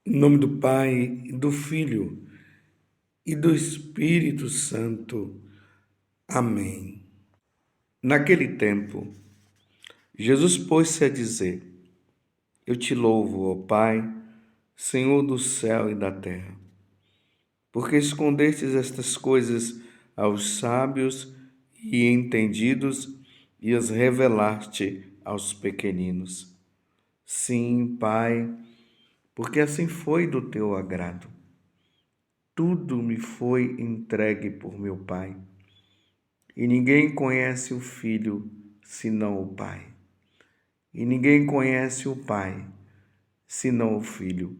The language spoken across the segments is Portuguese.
Em nome do Pai, e do Filho e do Espírito Santo. Amém. Naquele tempo, Jesus pôs-se a dizer: Eu te louvo, ó Pai, Senhor do céu e da terra, porque escondestes estas coisas aos sábios e entendidos e as revelaste aos pequeninos. Sim, Pai, porque assim foi do teu agrado. Tudo me foi entregue por meu Pai, e ninguém conhece o Filho senão o Pai, e ninguém conhece o Pai senão o Filho,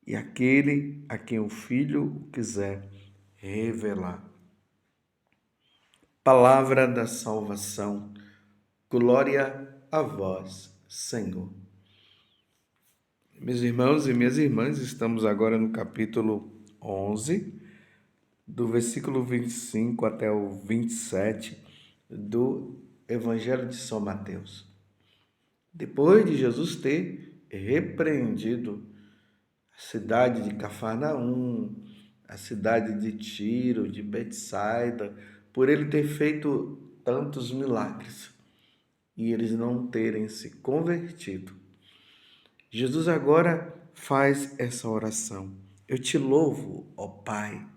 e aquele a quem o Filho o quiser revelar. Palavra da salvação, glória a vós, Senhor. Meus irmãos e minhas irmãs, estamos agora no capítulo 11, do versículo 25 até o 27 do Evangelho de São Mateus. Depois de Jesus ter repreendido a cidade de Cafarnaum, a cidade de Tiro, de Betsaida, por ele ter feito tantos milagres e eles não terem se convertido, Jesus agora faz essa oração. Eu te louvo, ó Pai,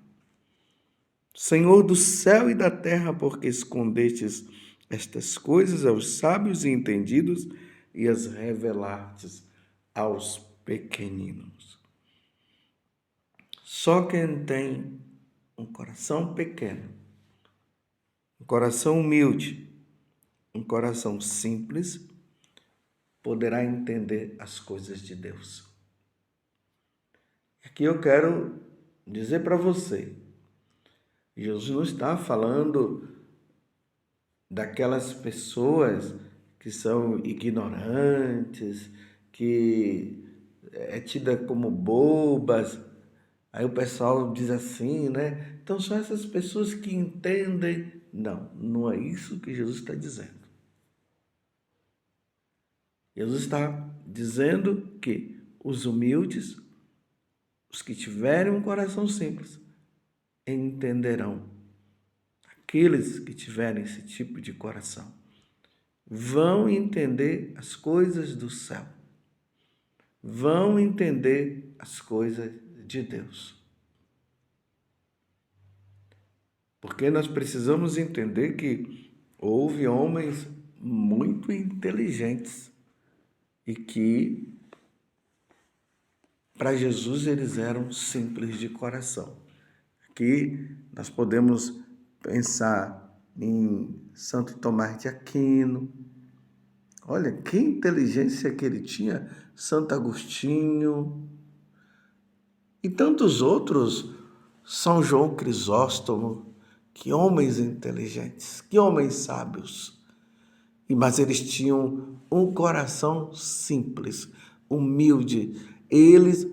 Senhor do céu e da terra, porque escondestes estas coisas aos sábios e entendidos e as revelastes aos pequeninos. Só quem tem um coração pequeno, um coração humilde, um coração simples, poderá entender as coisas de Deus. Aqui eu quero dizer para você, Jesus não está falando daquelas pessoas que são ignorantes, que é tida como bobas. Aí o pessoal diz assim, né? Então são essas pessoas que entendem. Não, não é isso que Jesus está dizendo. Jesus está dizendo que os humildes, os que tiverem um coração simples, entenderão. Aqueles que tiverem esse tipo de coração vão entender as coisas do céu, vão entender as coisas de Deus. Porque nós precisamos entender que houve homens muito inteligentes e que, para Jesus, eles eram simples de coração. Aqui nós podemos pensar em Santo Tomás de Aquino. Olha, que inteligência que ele tinha, Santo Agostinho e tantos outros, São João Crisóstomo, que homens inteligentes, que homens sábios. Mas eles tinham um coração simples, humilde. Eles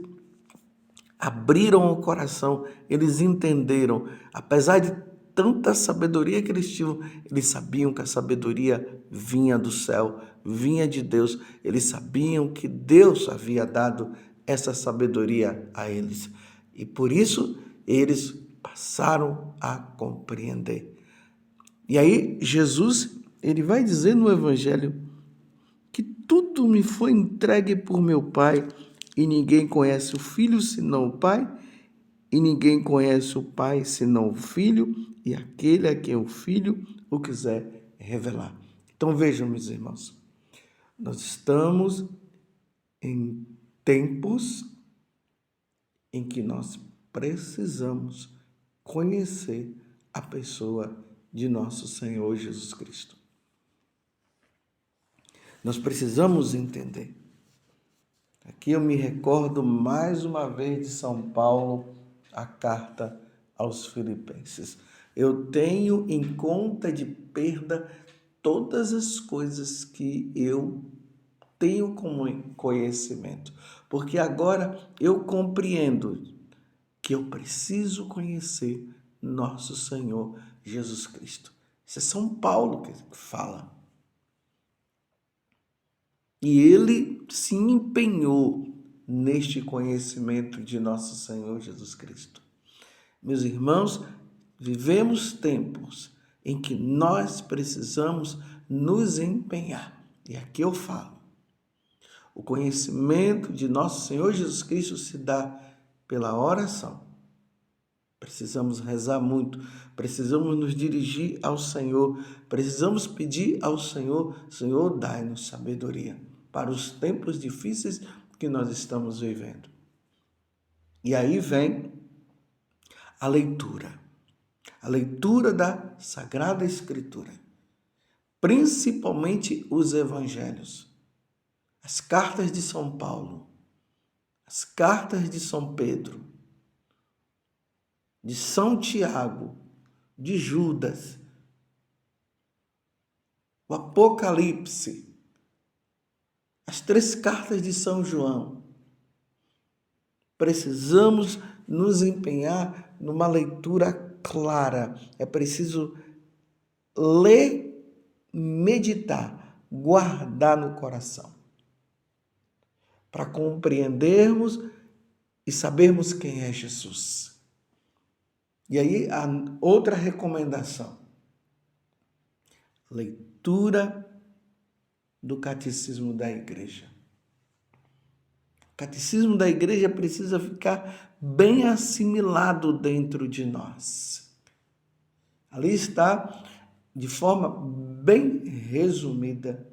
abriram o coração, eles entenderam, apesar de tanta sabedoria que eles tinham, eles sabiam que a sabedoria vinha do céu, vinha de Deus. Eles sabiam que Deus havia dado essa sabedoria a eles. E por isso eles passaram a compreender. E aí Jesus, ele vai dizer no Evangelho que tudo me foi entregue por meu Pai, e ninguém conhece o Filho senão o Pai, e ninguém conhece o Pai senão o Filho, e aquele a quem o Filho o quiser revelar. Então vejam, meus irmãos, nós estamos em tempos em que nós precisamos conhecer a pessoa de nosso Senhor Jesus Cristo. Nós precisamos entender. Aqui eu me recordo mais uma vez de São Paulo, a carta aos Filipenses. Eu tenho em conta de perda todas as coisas que eu tenho como conhecimento, porque agora eu compreendo que eu preciso conhecer nosso Senhor Jesus Cristo. Isso é São Paulo que fala. E ele se empenhou neste conhecimento de nosso Senhor Jesus Cristo. Meus irmãos, vivemos tempos em que nós precisamos nos empenhar. E aqui eu falo, o conhecimento de nosso Senhor Jesus Cristo se dá pela oração. Precisamos rezar muito, precisamos nos dirigir ao Senhor, precisamos pedir ao Senhor, Senhor, dai-nos sabedoria para os tempos difíceis que nós estamos vivendo. E aí vem a leitura da Sagrada Escritura, principalmente os evangelhos, as cartas de São Paulo, as cartas de São Pedro, de São Tiago, de Judas, o Apocalipse, as 3 cartas de São João. Precisamos nos empenhar numa leitura clara. É preciso ler, meditar, guardar no coração, para compreendermos e sabermos quem é Jesus. E aí, a outra recomendação, leitura do Catecismo da Igreja. O Catecismo da Igreja precisa ficar bem assimilado dentro de nós. Ali está, de forma bem resumida,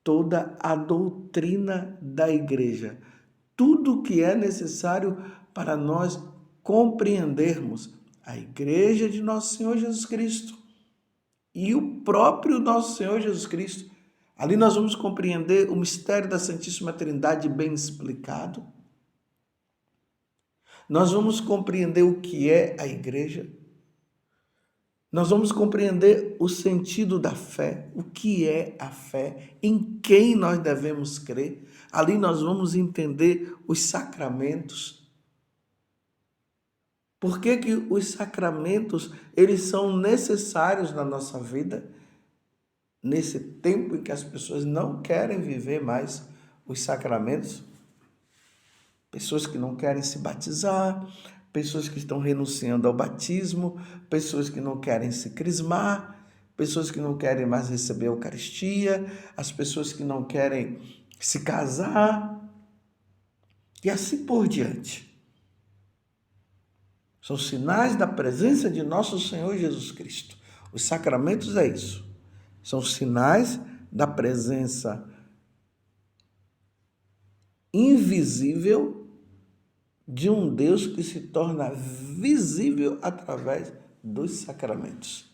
toda a doutrina da Igreja. Tudo o que é necessário para nós compreendermos a Igreja de Nosso Senhor Jesus Cristo e o próprio Nosso Senhor Jesus Cristo. Ali nós vamos compreender o mistério da Santíssima Trindade bem explicado. Nós vamos compreender o que é a Igreja. Nós vamos compreender o sentido da fé, o que é a fé, em quem nós devemos crer. Ali nós vamos entender os sacramentos. Por que que os sacramentos, eles são necessários na nossa vida? Nesse tempo em que as pessoas não querem viver mais os sacramentos, pessoas que não querem se batizar, pessoas que estão renunciando ao batismo, pessoas que não querem se crismar, pessoas que não querem mais receber a Eucaristia, as pessoas que não querem se casar, e assim por diante. São sinais da presença de nosso Senhor Jesus Cristo. Os sacramentos é isso. São sinais da presença invisível de um Deus que se torna visível através dos sacramentos.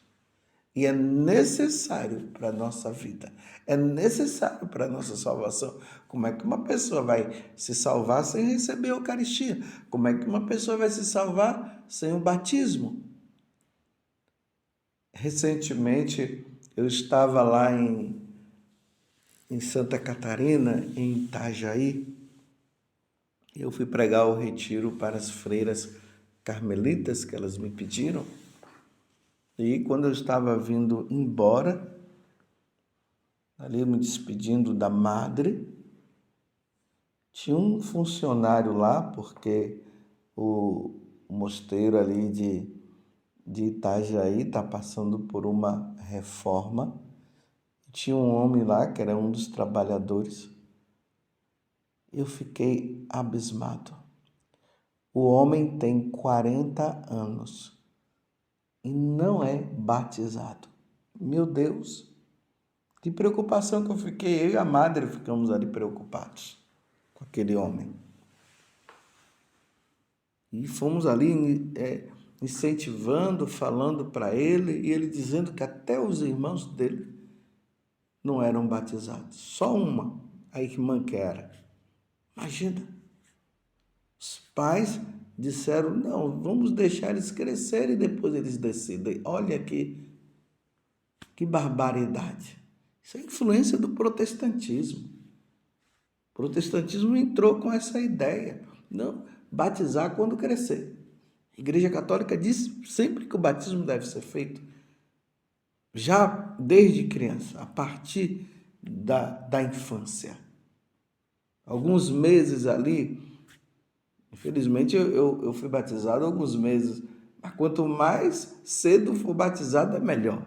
E é necessário para a nossa vida, é necessário para a nossa salvação. Como é que uma pessoa vai se salvar sem receber a Eucaristia? Como é que uma pessoa vai se salvar sem o batismo? Recentemente, eu estava lá em Santa Catarina, em Itajaí. Eu fui pregar o retiro para as freiras carmelitas, que elas me pediram. E quando eu estava vindo embora, ali me despedindo da madre, tinha um funcionário lá, porque o mosteiro ali de Itajaí está passando por uma reforma. Tinha um homem lá, que era um dos trabalhadores. Eu fiquei abismado. O homem tem 40 anos e não é batizado. Meu Deus, que preocupação que eu fiquei. Eu e a madre ficamos ali preocupados com aquele homem. E fomos ali incentivando, falando para ele, e ele dizendo que até os irmãos dele não eram batizados. Só uma, a irmã que era. Imagina. Os pais disseram, não, vamos deixar eles crescerem e depois eles decidem. Olha que barbaridade. Isso é influência do protestantismo. O protestantismo entrou com essa ideia. Não, batizar quando crescer. A Igreja Católica diz sempre que o batismo deve ser feito já desde criança, a partir da infância. alguns meses ali. Infelizmente, eu fui batizado há alguns meses, mas quanto mais cedo for batizado, é melhor.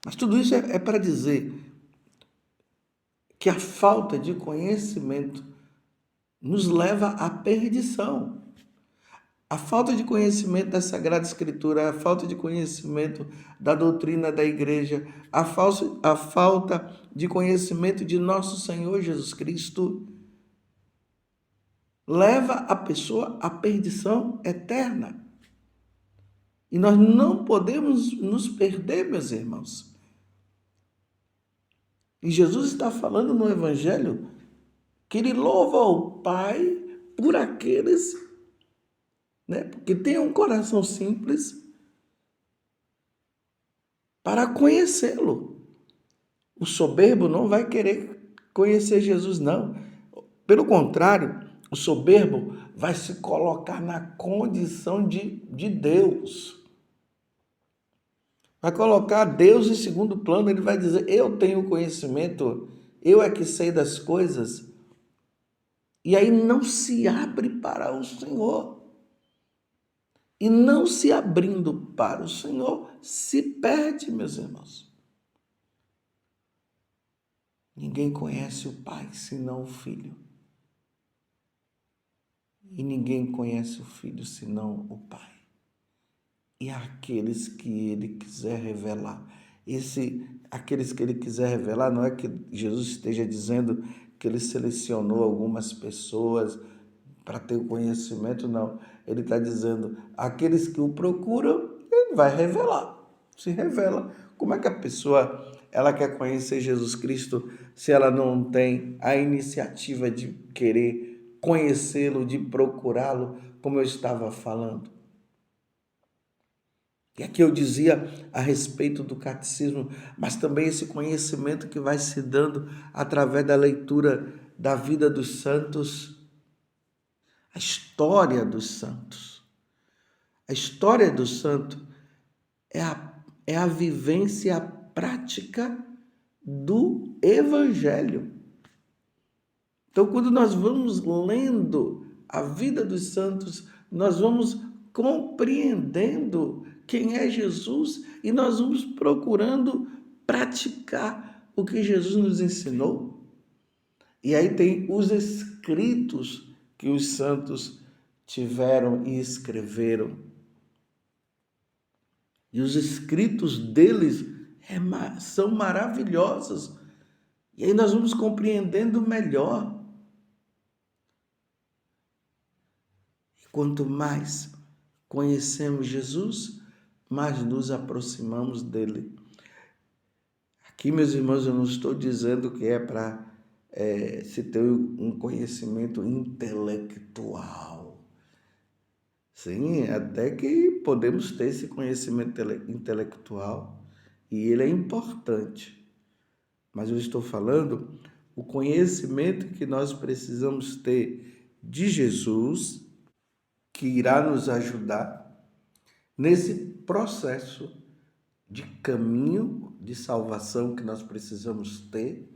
Mas tudo isso é para dizer que a falta de conhecimento nos leva à perdição. A falta de conhecimento da Sagrada Escritura, a falta de conhecimento da doutrina da igreja, a falta de conhecimento de nosso Senhor Jesus Cristo leva a pessoa à perdição eterna. E nós não podemos nos perder, meus irmãos. E Jesus está falando no Evangelho que ele louva o Pai por aqueles, que têm um coração simples para conhecê-lo. O soberbo não vai querer conhecer Jesus, não. Pelo contrário, o soberbo vai se colocar na condição de Deus. Vai colocar Deus em segundo plano. Ele vai dizer, eu tenho conhecimento, eu é que sei das coisas. E aí não se abre para o Senhor. E não se abrindo para o Senhor, se perde, meus irmãos. Ninguém conhece o Pai senão o Filho. E ninguém conhece o Filho senão o Pai. E aqueles que ele quiser revelar. Aqueles que ele quiser revelar, não é que Jesus esteja dizendo que ele selecionou algumas pessoas para ter o conhecimento, não. Ele está dizendo, aqueles que o procuram, ele vai revelar. Se revela. Como é que a pessoa ela quer conhecer Jesus Cristo se ela não tem a iniciativa de querer conhecê-lo, de procurá-lo, como eu estava falando? E aqui eu dizia a respeito do catecismo, mas também esse conhecimento que vai se dando através da leitura da vida dos santos, a história dos santos. A história do santo é a vivência, a prática do Evangelho. Então, quando nós vamos lendo a vida dos santos, nós vamos compreendendo quem é Jesus e nós vamos procurando praticar o que Jesus nos ensinou. E aí tem os escritos que os santos tiveram e escreveram. E os escritos deles são maravilhosos. E aí nós vamos compreendendo melhor. E quanto mais conhecemos Jesus, mais nos aproximamos dele. Aqui, meus irmãos, eu não estou dizendo que é para se ter um conhecimento intelectual. Sim, até que podemos ter esse conhecimento intelectual e ele é importante. Mas eu estou falando o conhecimento que nós precisamos ter de Jesus, que irá nos ajudar nesse processo de caminho de salvação que nós precisamos ter,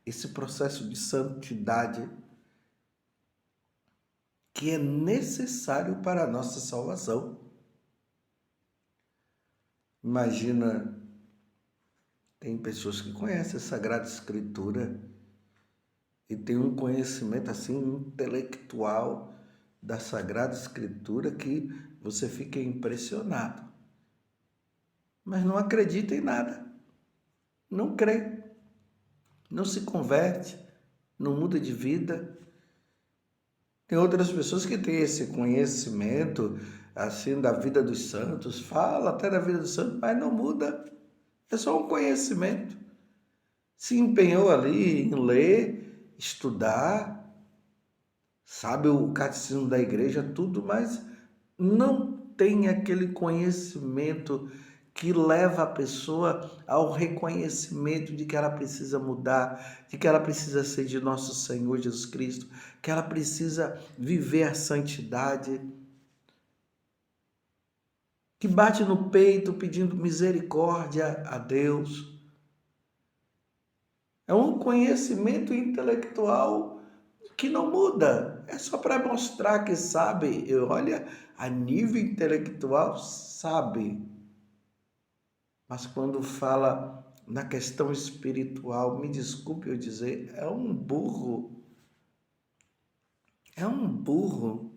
esse processo de santidade que é necessário para a nossa salvação. Imagina, tem pessoas que conhecem a Sagrada Escritura e tem um conhecimento assim intelectual da Sagrada Escritura que você fica impressionado. Mas não acredita em nada, não crê, não se converte, não muda de vida. Tem outras pessoas que têm esse conhecimento assim da vida dos santos, fala até da vida dos santos, mas não muda. É só um conhecimento. Se empenhou ali em ler, estudar, sabe o catecismo da igreja, tudo, mas não tem aquele conhecimento que leva a pessoa ao reconhecimento de que ela precisa mudar, de que ela precisa ser de nosso Senhor Jesus Cristo, que ela precisa viver a santidade, que bate no peito pedindo misericórdia a Deus. É um conhecimento intelectual que não muda. É só para mostrar que sabe. Olha, a nível intelectual sabe. Mas quando fala na questão espiritual, me desculpe eu dizer, é um burro. É um burro.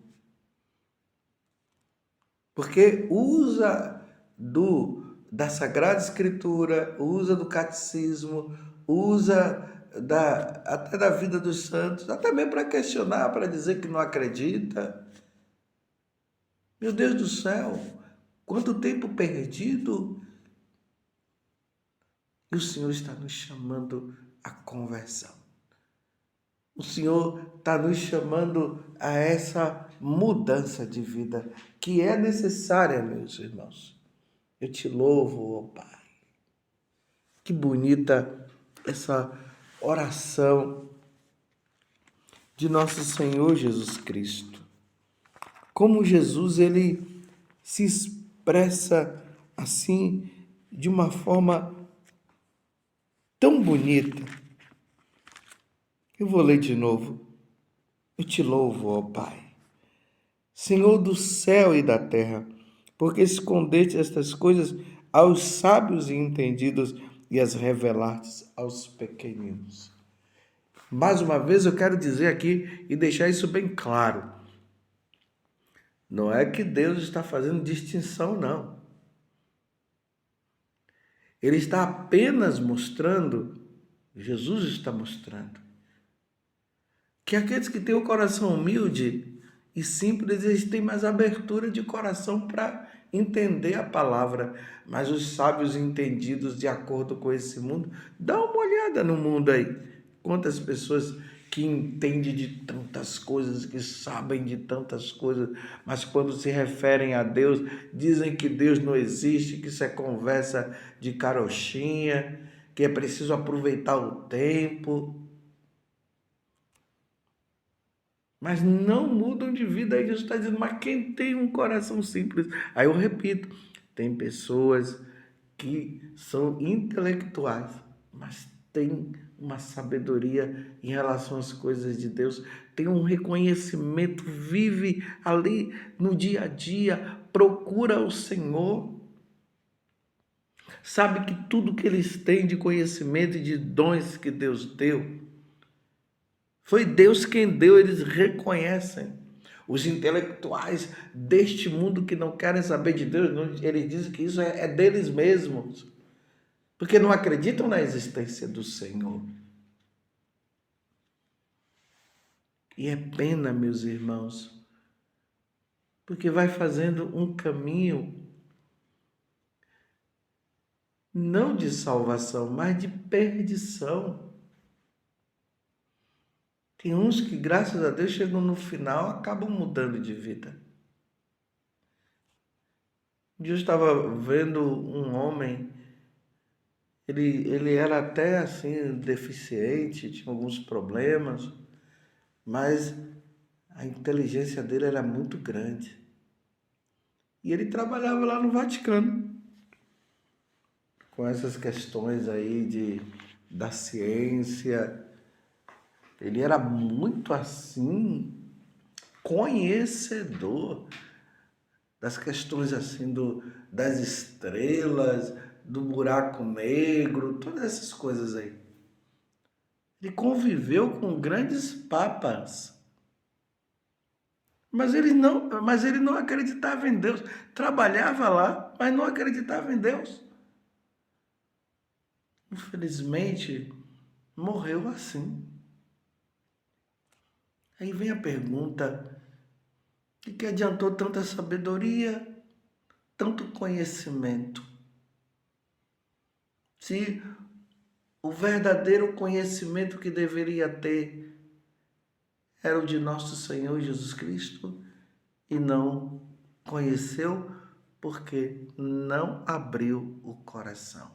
Porque usa da Sagrada Escritura, usa do catecismo, usa até da vida dos santos, até mesmo para questionar, para dizer que não acredita. Meu Deus do céu, quanto tempo perdido! E o Senhor está nos chamando à conversão. O Senhor está nos chamando a essa mudança de vida que é necessária, meus irmãos. Eu te louvo, ó Pai. Que bonita essa oração de nosso Senhor Jesus Cristo. Como Jesus ele se expressa assim de uma forma tão bonita. Eu vou ler de novo. Eu te louvo, ó Pai, Senhor do céu e da terra, porque escondeste estas coisas aos sábios e entendidos e as revelaste aos pequeninos. Mais uma vez eu quero dizer aqui e deixar isso bem claro. Não é que Deus está fazendo distinção, não. Ele está apenas mostrando, Jesus está mostrando, que aqueles que têm o coração humilde e simples, eles têm mais abertura de coração para entender a palavra. Mas os sábios entendidos de acordo com esse mundo, dá uma olhada no mundo aí. Quantas pessoas que entendem de tantas coisas, que sabem de tantas coisas, mas quando se referem a Deus, dizem que Deus não existe, que isso é conversa de carochinha, que é preciso aproveitar o tempo. Mas não mudam de vida. Aí Jesus está dizendo, mas quem tem um coração simples? Aí eu repito, tem pessoas que são intelectuais, mas têm uma sabedoria em relação às coisas de Deus, tem um reconhecimento, vive ali no dia a dia, procura o Senhor, sabe que tudo que eles têm de conhecimento e de dons que Deus deu, foi Deus quem deu, eles reconhecem. Os intelectuais deste mundo que não querem saber de Deus, eles dizem que isso é deles mesmos, porque não acreditam na existência do Senhor. E é pena, meus irmãos, porque vai fazendo um caminho não de salvação, mas de perdição. Tem uns que, graças a Deus, chegam no final, acabam mudando de vida. Um dia eu estava vendo um homem, ele era até assim deficiente, tinha alguns problemas, mas a inteligência dele era muito grande. E ele trabalhava lá no Vaticano, com essas questões aí da ciência. Ele era muito assim, conhecedor das questões assim das estrelas, do buraco negro, todas essas coisas aí. Ele conviveu com grandes papas, mas ele não acreditava em Deus. Trabalhava lá, mas não acreditava em Deus. Infelizmente, morreu assim. Aí vem a pergunta: o que adiantou tanta sabedoria, tanto conhecimento? Se o verdadeiro conhecimento que deveria ter era o de nosso Senhor Jesus Cristo e não conheceu porque não abriu o coração.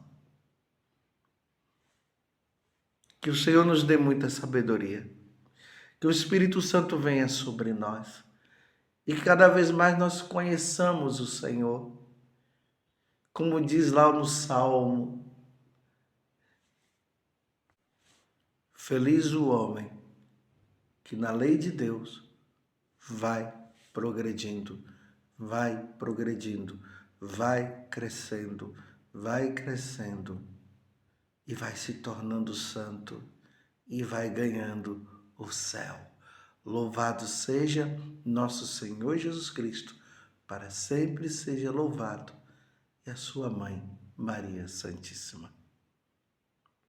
Que o Senhor nos dê muita sabedoria, que o Espírito Santo venha sobre nós e que cada vez mais nós conheçamos o Senhor. Como diz lá no Salmo, Feliz o homem que na lei de Deus vai progredindo, vai crescendo e vai se tornando santo e vai ganhando o céu. Louvado seja nosso Senhor Jesus Cristo, para sempre seja louvado, e a sua mãe, Maria Santíssima.